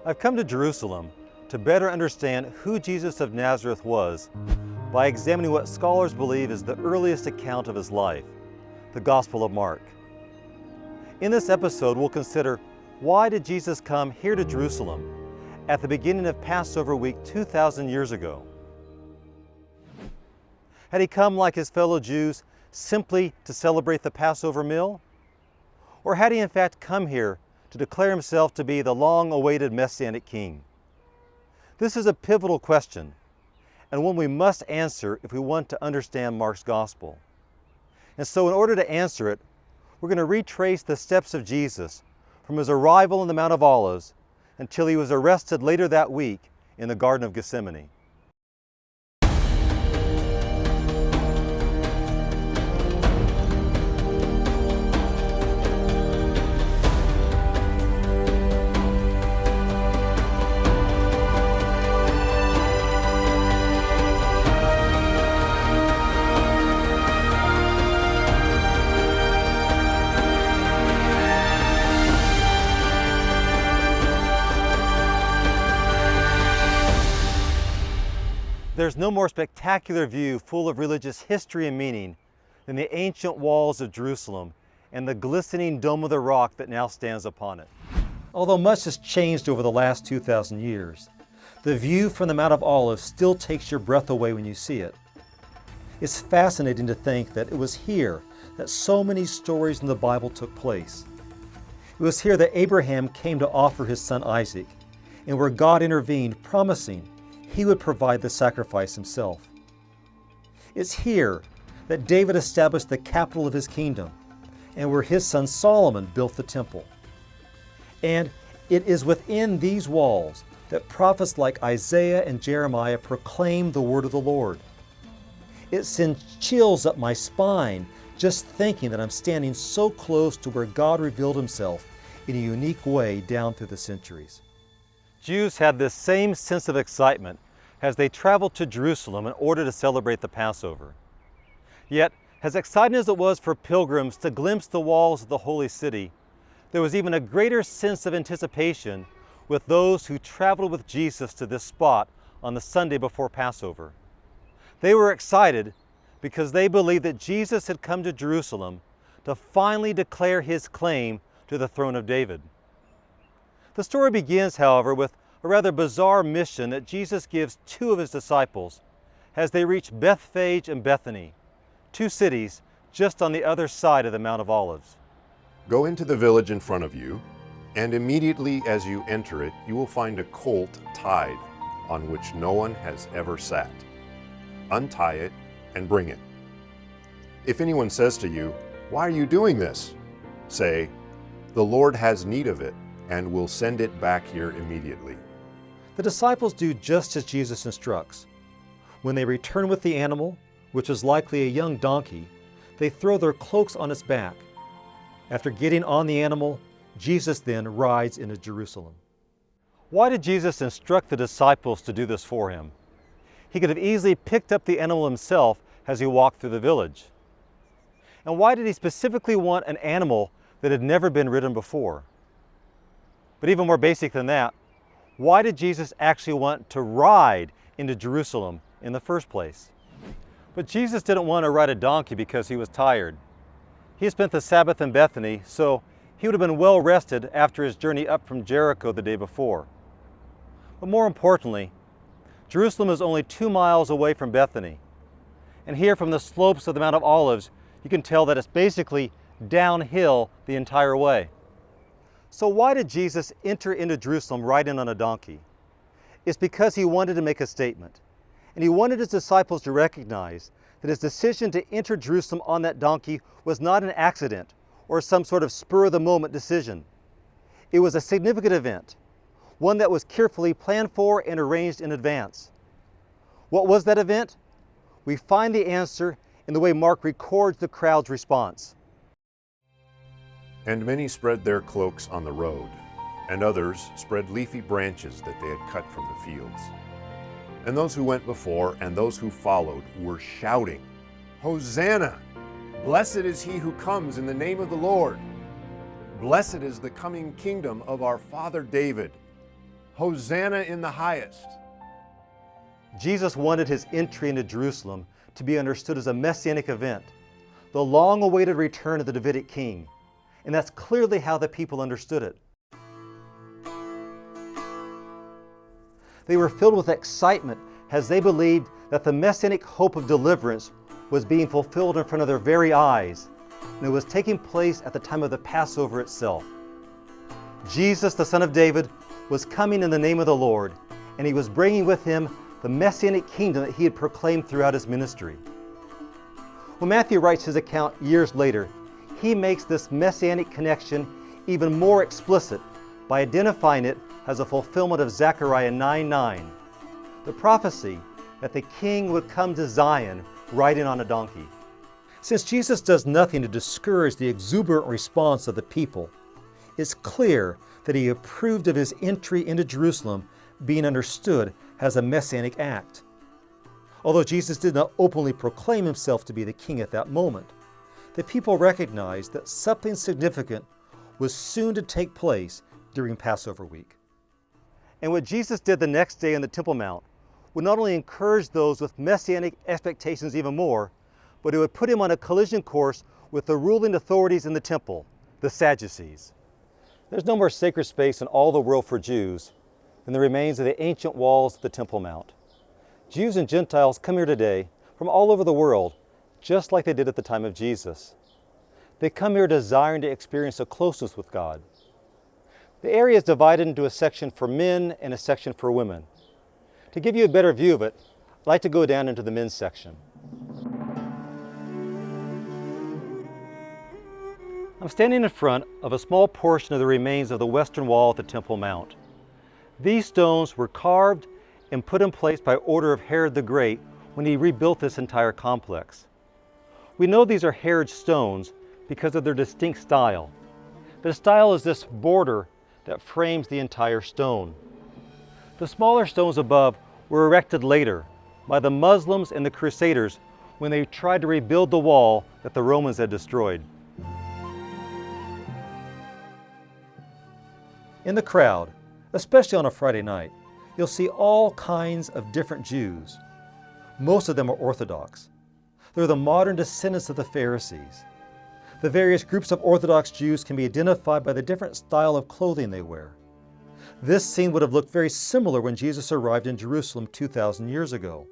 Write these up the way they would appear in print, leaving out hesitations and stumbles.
I've come to Jerusalem to better understand who Jesus of Nazareth was by examining what scholars believe is the earliest account of his life, the Gospel of Mark. In this episode, we'll consider why did Jesus come here to Jerusalem at the beginning of Passover week 2,000 years ago? Had he come like his fellow Jews simply to celebrate the Passover meal? Or had he in fact come here to declare himself to be the long-awaited Messianic King? This is a pivotal question, and one we must answer if we want to understand Mark's Gospel. And so in order to answer it, we're going to retrace the steps of Jesus from his arrival on the Mount of Olives until he was arrested later that week in the Garden of Gethsemane. There's no more spectacular view full of religious history and meaning than the ancient walls of Jerusalem and the glistening dome of the rock that now stands upon it. Although much has changed over the last 2,000 years, the view from the Mount of Olives still takes your breath away when you see it. It's fascinating to think that it was here that so many stories in the Bible took place. It was here that Abraham came to offer his son Isaac, and where God intervened, promising he would provide the sacrifice himself. It's here that David established the capital of his kingdom, and where his son Solomon built the temple. And it is within these walls that prophets like Isaiah and Jeremiah proclaim the word of the Lord. It sends chills up my spine just thinking that I'm standing so close to where God revealed himself in a unique way down through the centuries. Jews had this same sense of excitement as they traveled to Jerusalem in order to celebrate the Passover. Yet, as exciting as it was for pilgrims to glimpse the walls of the holy city, there was even a greater sense of anticipation with those who traveled with Jesus to this spot on the Sunday before Passover. They were excited because they believed that Jesus had come to Jerusalem to finally declare his claim to the throne of David. The story begins, however, with a rather bizarre mission that Jesus gives two of his disciples as they reach Bethphage and Bethany, two cities just on the other side of the Mount of Olives. Go into the village in front of you, and immediately as you enter it, you will find a colt tied on which no one has ever sat. Untie it and bring it. If anyone says to you, "Why are you doing this?" say, "The Lord has need of it, and will send it back here immediately." The disciples do just as Jesus instructs. When they return with the animal, which was likely a young donkey, they throw their cloaks on its back. After getting on the animal, Jesus then rides into Jerusalem. Why did Jesus instruct the disciples to do this for him? He could have easily picked up the animal himself as he walked through the village. And why did he specifically want an animal that had never been ridden before? But even more basic than that, why did Jesus actually want to ride into Jerusalem in the first place? But Jesus didn't want to ride a donkey because he was tired. He had spent the Sabbath in Bethany, so he would have been well rested after his journey up from Jericho the day before. But more importantly, Jerusalem is only 2 miles away from Bethany. And here from the slopes of the Mount of Olives, you can tell that it's basically downhill the entire way. So why did Jesus enter into Jerusalem riding on a donkey? It's because he wanted to make a statement. And he wanted his disciples to recognize that his decision to enter Jerusalem on that donkey was not an accident or some sort of spur-of-the-moment decision. It was a significant event, one that was carefully planned for and arranged in advance. What was that event? We find the answer in the way Mark records the crowd's response. And many spread their cloaks on the road, and others spread leafy branches that they had cut from the fields. And those who went before and those who followed were shouting, "Hosanna! Blessed is he who comes in the name of the Lord. Blessed is the coming kingdom of our father David. Hosanna in the highest. Jesus wanted his entry into Jerusalem to be understood as a messianic event, the long-awaited return of the Davidic king. And that's clearly how the people understood it. They were filled with excitement as they believed that the messianic hope of deliverance was being fulfilled in front of their very eyes, and it was taking place at the time of the Passover itself. Jesus, the Son of David, was coming in the name of the Lord, and he was bringing with him the messianic kingdom that he had proclaimed throughout his ministry. When Matthew writes his account years later, he makes this messianic connection even more explicit by identifying it as a fulfillment of Zechariah 9:9, the prophecy that the king would come to Zion riding on a donkey. Since Jesus does nothing to discourage the exuberant response of the people, it's clear that he approved of his entry into Jerusalem being understood as a messianic act. Although Jesus did not openly proclaim himself to be the king at that moment, the people recognized that something significant was soon to take place during Passover week. And what Jesus did the next day on the Temple Mount would not only encourage those with messianic expectations even more, but it would put him on a collision course with the ruling authorities in the temple, the Sadducees. There's no more sacred space in all the world for Jews than the remains of the ancient walls of the Temple Mount. Jews and Gentiles come here today from all over the world, just like they did at the time of Jesus. They come here desiring to experience a closeness with God. The area is divided into a section for men and a section for women. To give you a better view of it, I'd like to go down into the men's section. I'm standing in front of a small portion of the remains of the western wall at the Temple Mount. These stones were carved and put in place by order of Herod the Great when he rebuilt this entire complex. We know these are Herod's stones because of their distinct style. The style is this border that frames the entire stone. The smaller stones above were erected later by the Muslims and the Crusaders when they tried to rebuild the wall that the Romans had destroyed. In the crowd, especially on a Friday night, you'll see all kinds of different Jews. Most of them are Orthodox. They're the modern descendants of the Pharisees. The various groups of Orthodox Jews can be identified by the different style of clothing they wear. This scene would have looked very similar when Jesus arrived in Jerusalem 2,000 years ago.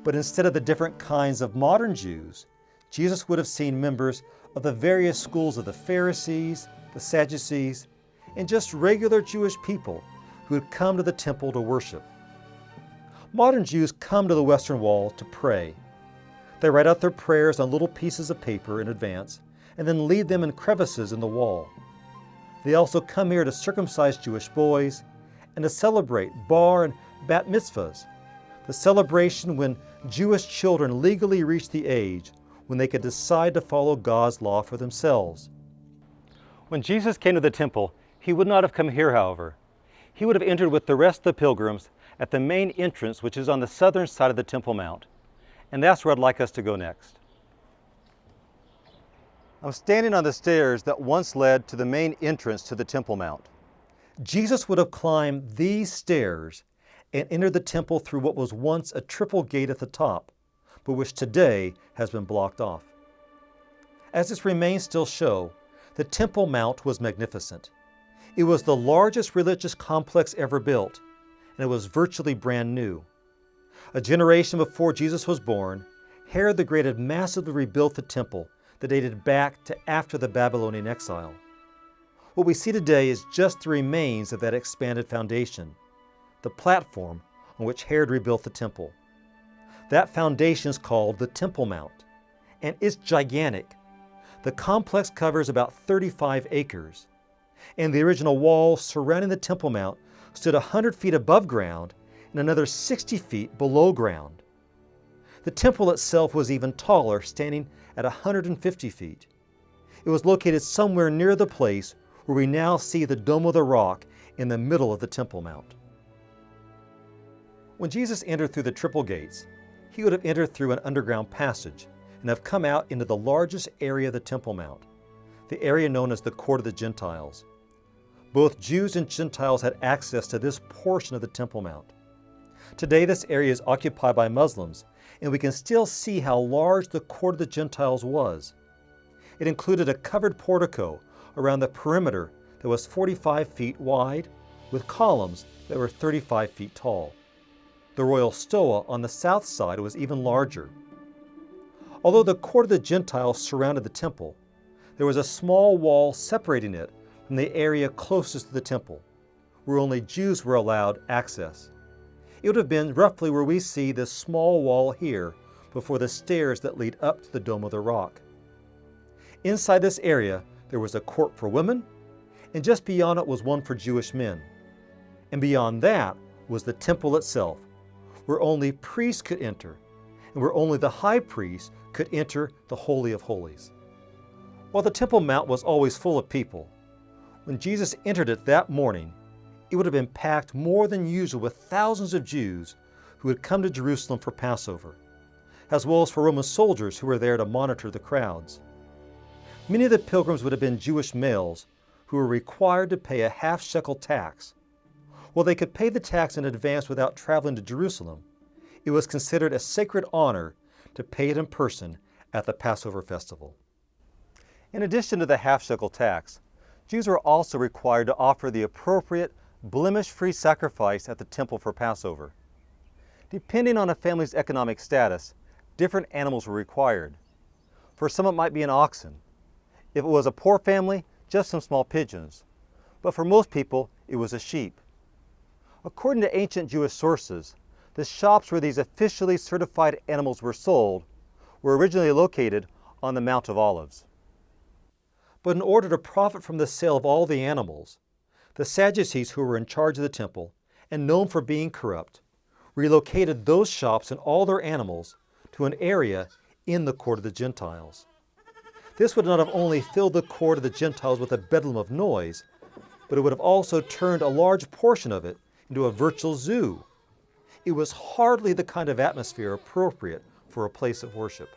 But instead of the different kinds of modern Jews, Jesus would have seen members of the various schools of the Pharisees, the Sadducees, and just regular Jewish people who had come to the temple to worship. Modern Jews come to the Western Wall to pray. They write out their prayers on little pieces of paper in advance and then leave them in crevices in the wall. They also come here to circumcise Jewish boys and to celebrate bar and bat mitzvahs, the celebration when Jewish children legally reach the age when they could decide to follow God's law for themselves. When Jesus came to the temple, he would not have come here, however. He would have entered with the rest of the pilgrims at the main entrance, which is on the southern side of the Temple Mount. And that's where I'd like us to go next. I'm standing on the stairs that once led to the main entrance to the Temple Mount. Jesus would have climbed these stairs and entered the temple through what was once a triple gate at the top, but which today has been blocked off. As its remains still show, the Temple Mount was magnificent. It was the largest religious complex ever built, and it was virtually brand new. A generation before Jesus was born, Herod the Great had massively rebuilt the temple that dated back to after the Babylonian exile. What we see today is just the remains of that expanded foundation, the platform on which Herod rebuilt the temple. That foundation is called the Temple Mount, and it's gigantic. The complex covers about 35 acres, and the original wall surrounding the Temple Mount stood 100 feet above ground and another 60 feet below ground. The temple itself was even taller, standing at 150 feet. It was located somewhere near the place where we now see the Dome of the Rock in the middle of the Temple Mount. When Jesus entered through the triple gates, he would have entered through an underground passage and have come out into the largest area of the Temple Mount, the area known as the Court of the Gentiles. Both Jews and Gentiles had access to this portion of the Temple Mount. Today, this area is occupied by Muslims, and we can still see how large the court of the Gentiles was. It included a covered portico around the perimeter that was 45 feet wide, with columns that were 35 feet tall. The royal stoa on the south side was even larger. Although the court of the Gentiles surrounded the temple, there was a small wall separating it from the area closest to the temple, where only Jews were allowed access. It would have been roughly where we see this small wall here before the stairs that lead up to the Dome of the Rock. Inside this area, there was a court for women, and just beyond it was one for Jewish men. And beyond that was the temple itself, where only priests could enter, and where only the high priest could enter the Holy of Holies. While the Temple Mount was always full of people, when Jesus entered it that morning, it would have been packed more than usual with thousands of Jews who had come to Jerusalem for Passover, as well as for Roman soldiers who were there to monitor the crowds. Many of the pilgrims would have been Jewish males who were required to pay a half-shekel tax. While they could pay the tax in advance without traveling to Jerusalem, it was considered a sacred honor to pay it in person at the Passover festival. In addition to the half-shekel tax, Jews were also required to offer the appropriate, blemish-free sacrifice at the temple for Passover. Depending on a family's economic status, different animals were required. For some it might be an oxen. If it was a poor family, just some small pigeons. But for most people, it was a sheep. According to ancient Jewish sources, the shops where these officially certified animals were sold were originally located on the Mount of Olives. But in order to profit from the sale of all the animals, the Sadducees, who were in charge of the temple and known for being corrupt, relocated those shops and all their animals to an area in the court of the Gentiles. This would not have only filled the court of the Gentiles with a bedlam of noise, but it would have also turned a large portion of it into a virtual zoo. It was hardly the kind of atmosphere appropriate for a place of worship.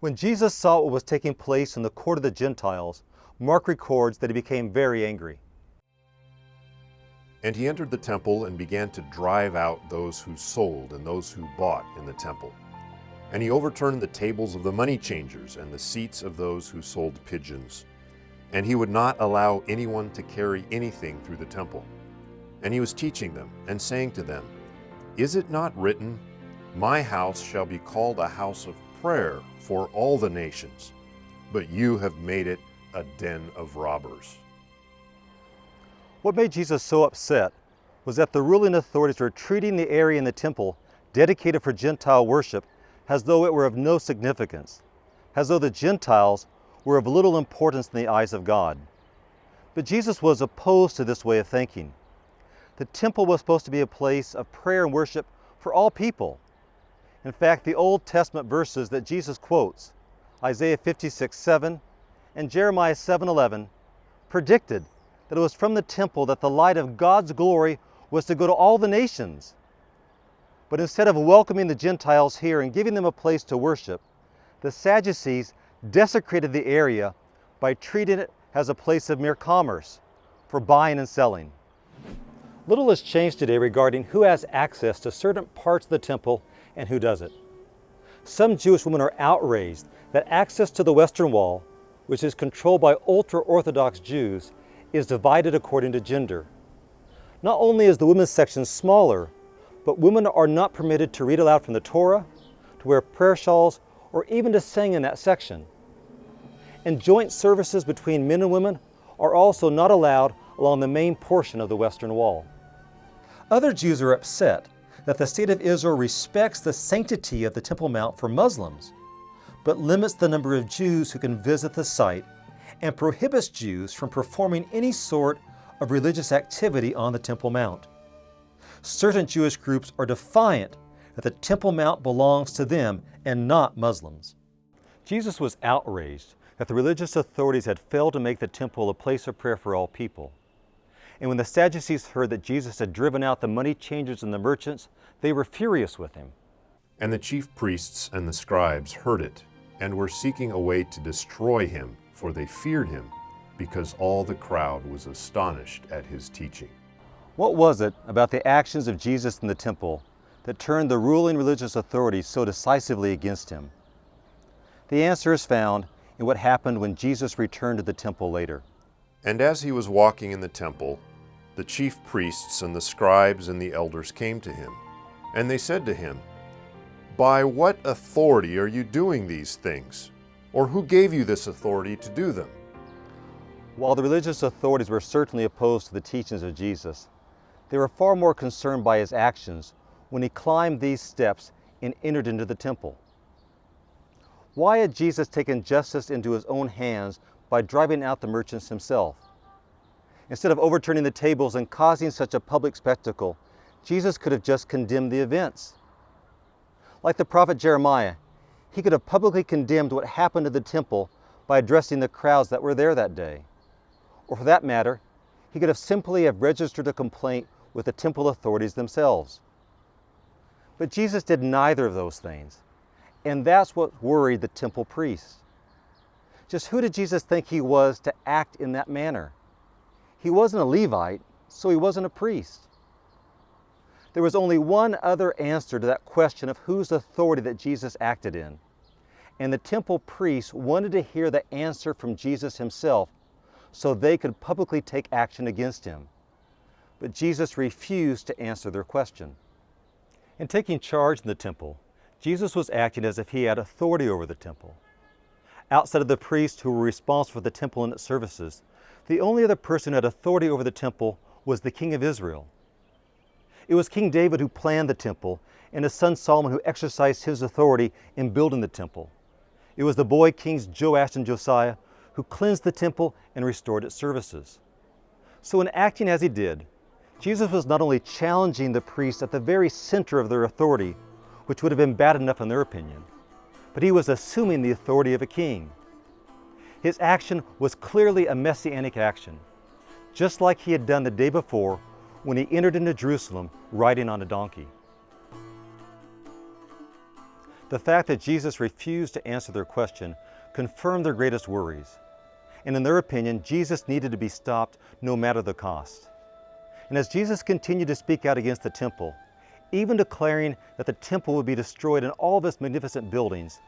When Jesus saw what was taking place in the court of the Gentiles, Mark records that he became very angry. And he entered the temple and began to drive out those who sold and those who bought in the temple. And he overturned the tables of the money changers and the seats of those who sold pigeons. And he would not allow anyone to carry anything through the temple. And he was teaching them and saying to them, "Is it not written, 'My house shall be called a house of prayer for all the nations,' but you have made it a den of robbers." What made Jesus so upset was that the ruling authorities were treating the area in the temple dedicated for Gentile worship as though it were of no significance, as though the Gentiles were of little importance in the eyes of God. But Jesus was opposed to this way of thinking. The temple was supposed to be a place of prayer and worship for all people. In fact, the Old Testament verses that Jesus quotes, Isaiah 56:7 and Jeremiah 7:11, predicted that it was from the temple that the light of God's glory was to go to all the nations. But instead of welcoming the Gentiles here and giving them a place to worship, the Sadducees desecrated the area by treating it as a place of mere commerce, for buying and selling. Little has changed today regarding who has access to certain parts of the temple and who doesn't. Some Jewish women are outraged that access to the Western Wall, which is controlled by ultra-Orthodox Jews, is divided according to gender. Not only is the women's section smaller, but women are not permitted to read aloud from the Torah, to wear prayer shawls, or even to sing in that section. And joint services between men and women are also not allowed along the main portion of the Western Wall. Other Jews are upset that the state of Israel respects the sanctity of the Temple Mount for Muslims, but limits the number of Jews who can visit the site and prohibits Jews from performing any sort of religious activity on the Temple Mount. Certain Jewish groups are defiant that the Temple Mount belongs to them and not Muslims. Jesus was outraged that the religious authorities had failed to make the temple a place of prayer for all people. And when the Sadducees heard that Jesus had driven out the money changers and the merchants, they were furious with him. And the chief priests and the scribes heard it, and were seeking a way to destroy him, for they feared him, because all the crowd was astonished at his teaching. What was it about the actions of Jesus in the temple that turned the ruling religious authorities so decisively against him? The answer is found in what happened when Jesus returned to the temple later. And as he was walking in the temple, the chief priests and the scribes and the elders came to him, and they said to him, "By what authority are you doing these things? Or who gave you this authority to do them?" While the religious authorities were certainly opposed to the teachings of Jesus, they were far more concerned by his actions when he climbed these steps and entered into the temple. Why had Jesus taken justice into his own hands by driving out the merchants himself? Instead of overturning the tables and causing such a public spectacle, Jesus could have just condemned the events. Like the prophet Jeremiah, he could have publicly condemned what happened to the temple by addressing the crowds that were there that day. Or for that matter, he could have simply have registered a complaint with the temple authorities themselves. But Jesus did neither of those things, and that's what worried the temple priests. Just who did Jesus think he was to act in that manner? He wasn't a Levite, so he wasn't a priest. There was only one other answer to that question of whose authority that Jesus acted in. And the temple priests wanted to hear the answer from Jesus himself so they could publicly take action against him. But Jesus refused to answer their question. In taking charge in the temple, Jesus was acting as if he had authority over the temple. Outside of the priests who were responsible for the temple and its services, the only other person who had authority over the temple was the king of Israel. It was King David who planned the temple, and his son Solomon who exercised his authority in building the temple. It was the boy kings Joash and Josiah who cleansed the temple and restored its services. So in acting as he did, Jesus was not only challenging the priests at the very center of their authority, which would have been bad enough in their opinion, but he was assuming the authority of a king. His action was clearly a messianic action, just like he had done the day before when he entered into Jerusalem riding on a donkey. The fact that Jesus refused to answer their question confirmed their greatest worries. And in their opinion, Jesus needed to be stopped no matter the cost. And as Jesus continued to speak out against the temple, even declaring that the temple would be destroyed and all of its magnificent buildings,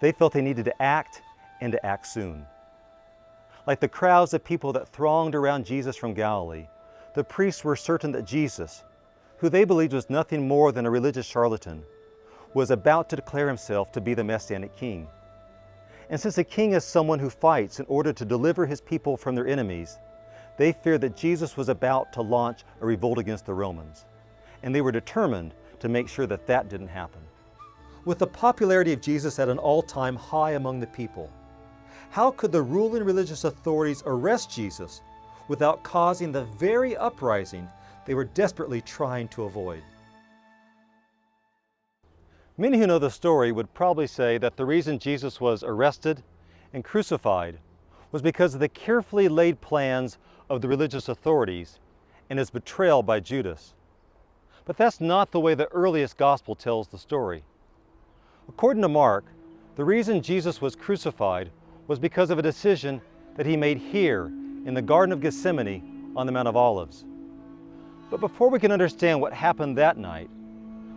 they felt they needed to act and to act soon. Like the crowds of people that thronged around Jesus from Galilee, the priests were certain that Jesus, who they believed was nothing more than a religious charlatan, was about to declare himself to be the Messianic king. And since a king is someone who fights in order to deliver his people from their enemies, they feared that Jesus was about to launch a revolt against the Romans. And they were determined to make sure that that didn't happen. With the popularity of Jesus at an all-time high among the people, how could the ruling religious authorities arrest Jesus without causing the very uprising they were desperately trying to avoid? Many who know the story would probably say that the reason Jesus was arrested and crucified was because of the carefully laid plans of the religious authorities and his betrayal by Judas. But that's not the way the earliest gospel tells the story. According to Mark, the reason Jesus was crucified was because of a decision that he made here in the Garden of Gethsemane on the Mount of Olives. But before we can understand what happened that night,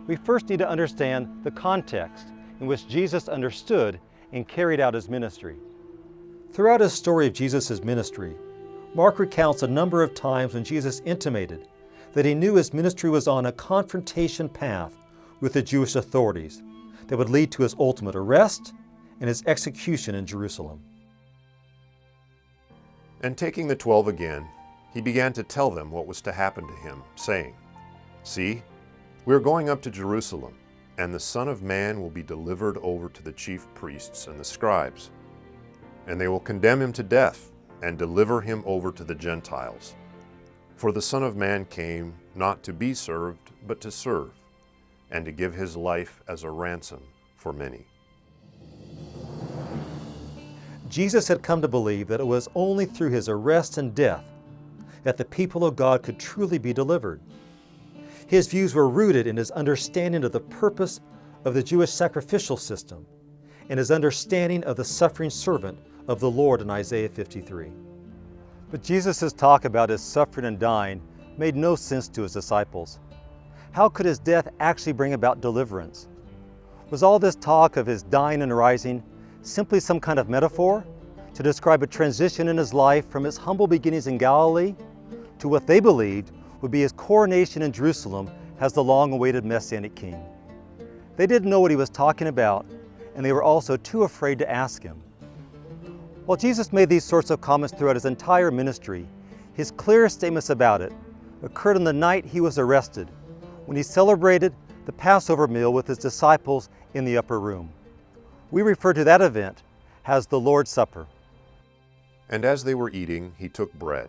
we first need to understand the context in which Jesus understood and carried out his ministry. Throughout his story of Jesus' ministry, Mark recounts a number of times when Jesus intimated that he knew his ministry was on a confrontation path with the Jewish authorities that would lead to his ultimate arrest and his execution in Jerusalem. And taking the 12 again, he began to tell them what was to happen to him, saying, "See, we are going up to Jerusalem, and the Son of Man will be delivered over to the chief priests and the scribes. And they will condemn him to death and deliver him over to the Gentiles. For the Son of Man came not to be served, but to serve, and to give his life as a ransom for many." Jesus had come to believe that it was only through his arrest and death that the people of God could truly be delivered. His views were rooted in his understanding of the purpose of the Jewish sacrificial system and his understanding of the suffering servant of the Lord in Isaiah 53. But Jesus' talk about his suffering and dying made no sense to his disciples. How could his death actually bring about deliverance? Was all this talk of his dying and rising simply some kind of metaphor to describe a transition in his life from his humble beginnings in Galilee to what they believed would be his coronation in Jerusalem as the long-awaited Messianic king? They didn't know what he was talking about, and they were also too afraid to ask him. While Jesus made these sorts of comments throughout his entire ministry, his clearest statements about it occurred on the night he was arrested, when he celebrated the Passover meal with his disciples in the upper room. We refer to that event as the Lord's Supper. And as they were eating, he took bread,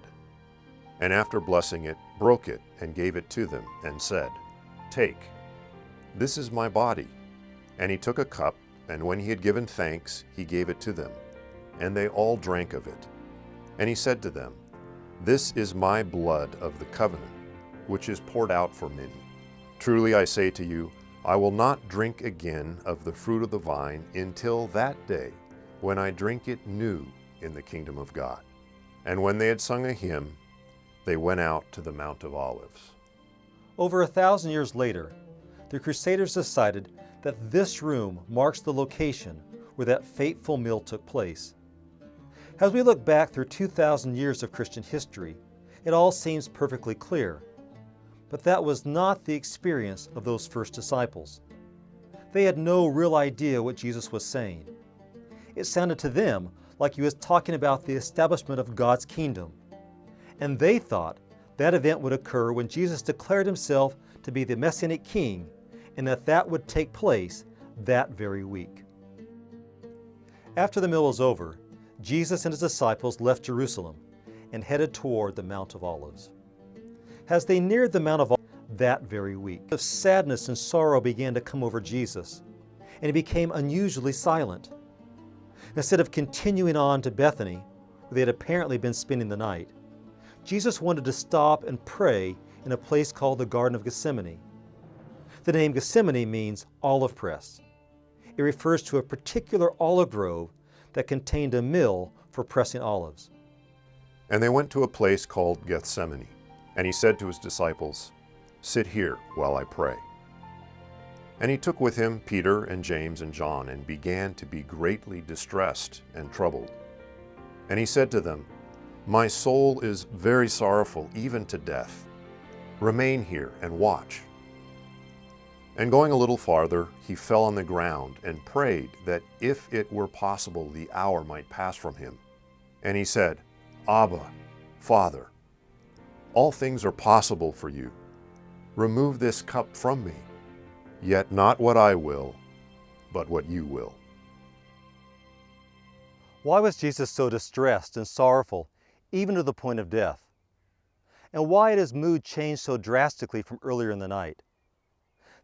and after blessing it, broke it and gave it to them, and said, "Take, this is my body." And he took a cup, and when he had given thanks, he gave it to them, and they all drank of it. And he said to them, "This is my blood of the covenant, which is poured out for many. Truly I say to you, I will not drink again of the fruit of the vine until that day when I drink it new in the kingdom of God." And when they had sung a hymn, they went out to the Mount of Olives. Over 1,000 years later, the Crusaders decided that this room marks the location where that fateful meal took place. As we look back through 2,000 years of Christian history, it all seems perfectly clear. But that was not the experience of those first disciples. They had no real idea what Jesus was saying. It sounded to them like he was talking about the establishment of God's kingdom. And they thought that event would occur when Jesus declared himself to be the Messianic king, and that would take place that very week. After the meal was over, Jesus and his disciples left Jerusalem and headed toward the Mount of Olives. As they neared the Mount of Olives that very week, a sadness and sorrow began to come over Jesus, and he became unusually silent. Instead of continuing on to Bethany, where they had apparently been spending the night, Jesus wanted to stop and pray in a place called the Garden of Gethsemane. The name Gethsemane means olive press. It refers to a particular olive grove that contained a mill for pressing olives. And they went to a place called Gethsemane. And he said to his disciples, "Sit here while I pray." And he took with him Peter and James and John, and began to be greatly distressed and troubled. And he said to them, "My soul is very sorrowful, even to death. Remain here and watch." And going a little farther, he fell on the ground and prayed that if it were possible, the hour might pass from him. And he said, "Abba, Father, all things are possible for you. Remove this cup from me. Yet not what I will, but what you will." Why was Jesus so distressed and sorrowful, even to the point of death? And why had his mood changed so drastically from earlier in the night?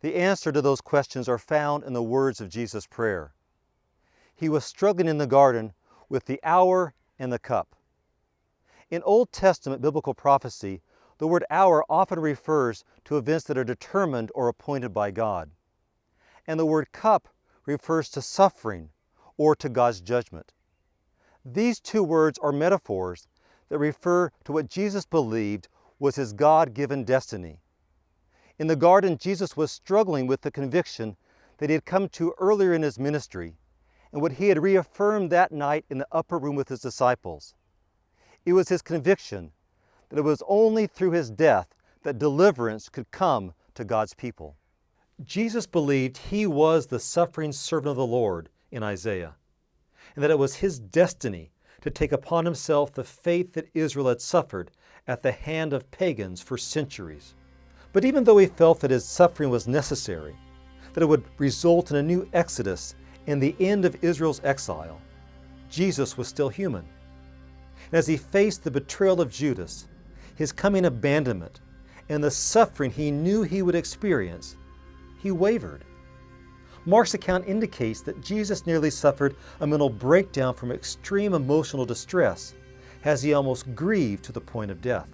The answer to those questions are found in the words of Jesus' prayer. He was struggling in the garden with the hour and the cup. In Old Testament biblical prophecy, the word hour often refers to events that are determined or appointed by God. And the word cup refers to suffering or to God's judgment. These two words are metaphors that refer to what Jesus believed was his God-given destiny. In the garden, Jesus was struggling with the conviction that he had come to earlier in his ministry and what he had reaffirmed that night in the upper room with his disciples. It was his conviction that it was only through his death that deliverance could come to God's people. Jesus believed he was the suffering servant of the Lord in Isaiah, and that it was his destiny to take upon himself the fate that Israel had suffered at the hand of pagans for centuries. But even though he felt that his suffering was necessary, that it would result in a new exodus and the end of Israel's exile, Jesus was still human. And as he faced the betrayal of Judas, his coming abandonment, and the suffering he knew he would experience, he wavered. Mark's account indicates that Jesus nearly suffered a mental breakdown from extreme emotional distress as he almost grieved to the point of death.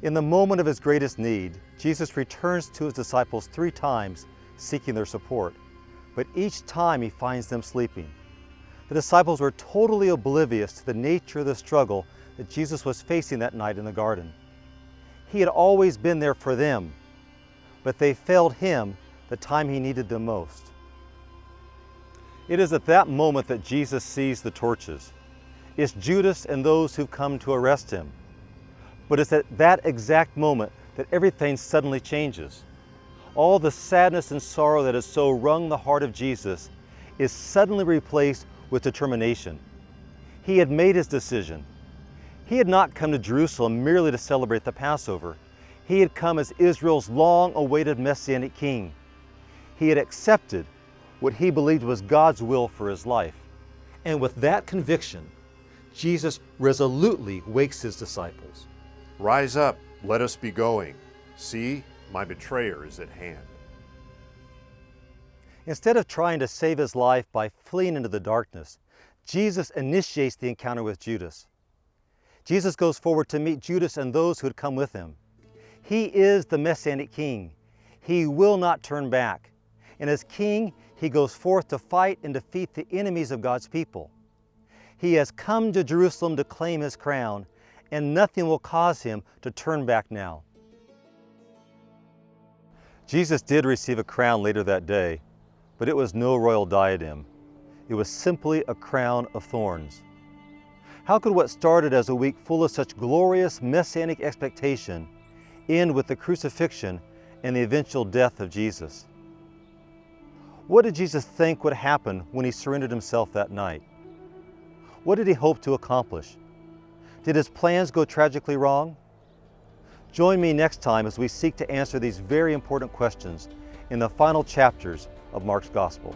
In the moment of his greatest need, Jesus returns to his disciples 3 times seeking their support, but each time he finds them sleeping. The disciples were totally oblivious to the nature of the struggle that Jesus was facing that night in the garden. He had always been there for them, but they failed him the time he needed them most. It is at that moment that Jesus sees the torches. It's Judas and those who've come to arrest him. But it's at that exact moment that everything suddenly changes. All the sadness and sorrow that has so wrung the heart of Jesus is suddenly replaced with determination. He had made his decision. He had not come to Jerusalem merely to celebrate the Passover. He had come as Israel's long-awaited Messianic king. He had accepted what he believed was God's will for his life. And with that conviction, Jesus resolutely wakes his disciples. Rise up, let us be going. See, my betrayer is at hand. Instead of trying to save his life by fleeing into the darkness, Jesus initiates the encounter with Judas. Jesus goes forward to meet Judas and those who had come with him. He is the Messianic king. He will not turn back. And as king, he goes forth to fight and defeat the enemies of God's people. He has come to Jerusalem to claim his crown, and nothing will cause him to turn back now. Jesus did receive a crown later that day, but it was no royal diadem. It was simply a crown of thorns. How could what started as a week full of such glorious messianic expectation end with the crucifixion and the eventual death of Jesus? What did Jesus think would happen when he surrendered himself that night? What did he hope to accomplish? Did his plans go tragically wrong? Join me next time as we seek to answer these very important questions in the final chapters of Mark's Gospel.